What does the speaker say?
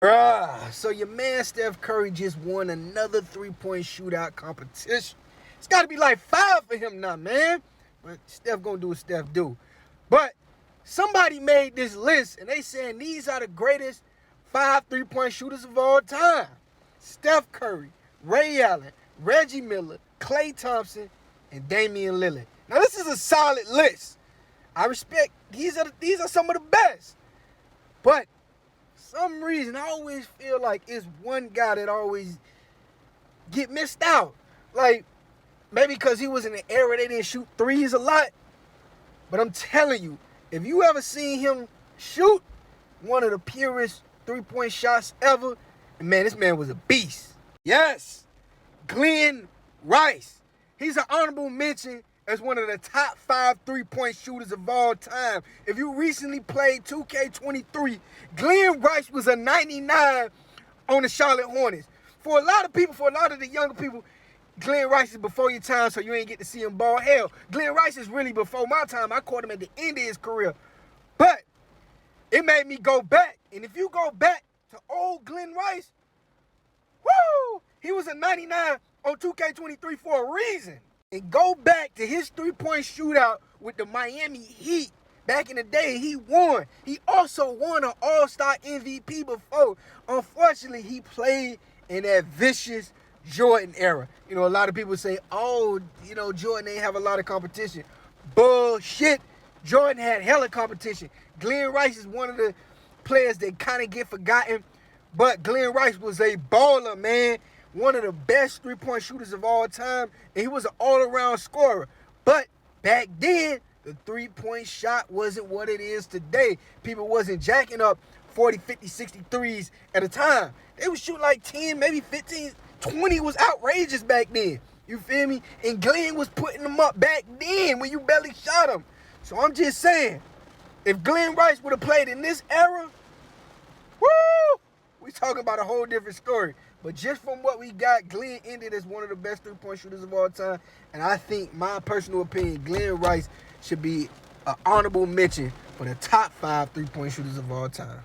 Bruh, so your man Steph Curry just won another three-point shootout competition. It's got to be like 5 for him now, man. But Steph gonna do what Steph do. But somebody made this list, and they saying these are the greatest 5 three-point shooters of all time. Steph Curry, Ray Allen, Reggie Miller, Klay Thompson, and Damian Lillard. Now this is a solid list. I respect these are some of the best. But some reason I always feel like it's one guy that always get missed out. Like maybe because he was in an era they didn't shoot threes a lot. But I'm telling you, if you ever seen him shoot one of the purest three-point shots ever, man, this man was a beast. Yes, Glenn Rice. He's an honorable mention as one of the top 5 three-point shooters of all time. If you recently played 2K23, Glenn Rice was a 99 on the Charlotte Hornets. For a lot of the younger people, Glenn Rice is before your time, so you ain't get to see him ball. Hell, Glenn Rice is really before my time. I caught him at the end of his career. But it made me go back. And if you go back to old Glenn Rice, woo, he was a 99 on 2K23 for a reason. And go back to his three-point shootout with the Miami Heat. Back in the day, he won. He also won an All-Star MVP before. Unfortunately, he played in that vicious Jordan era. You know, a lot of people say, oh, you know, Jordan ain't have a lot of competition. Bullshit. Jordan had hella competition. Glenn Rice is one of the players that kind of get forgotten. But Glenn Rice was a baller, man. One of the best three-point shooters of all time. And he was an all-around scorer. But back then, the three-point shot wasn't what it is today. People wasn't jacking up 40, 50, 60 threes at a time. They would shoot like 10, maybe 15, 20 was outrageous back then. You feel me? And Glenn was putting them up back then when you barely shot him. So I'm just saying, if Glenn Rice would have played in this era, woo, we talking about a whole different story. But just from what we got, Glenn ended as one of the best three-point shooters of all time. And I think, my personal opinion, Glenn Rice should be an honorable mention for the top 5 three-point shooters of all time.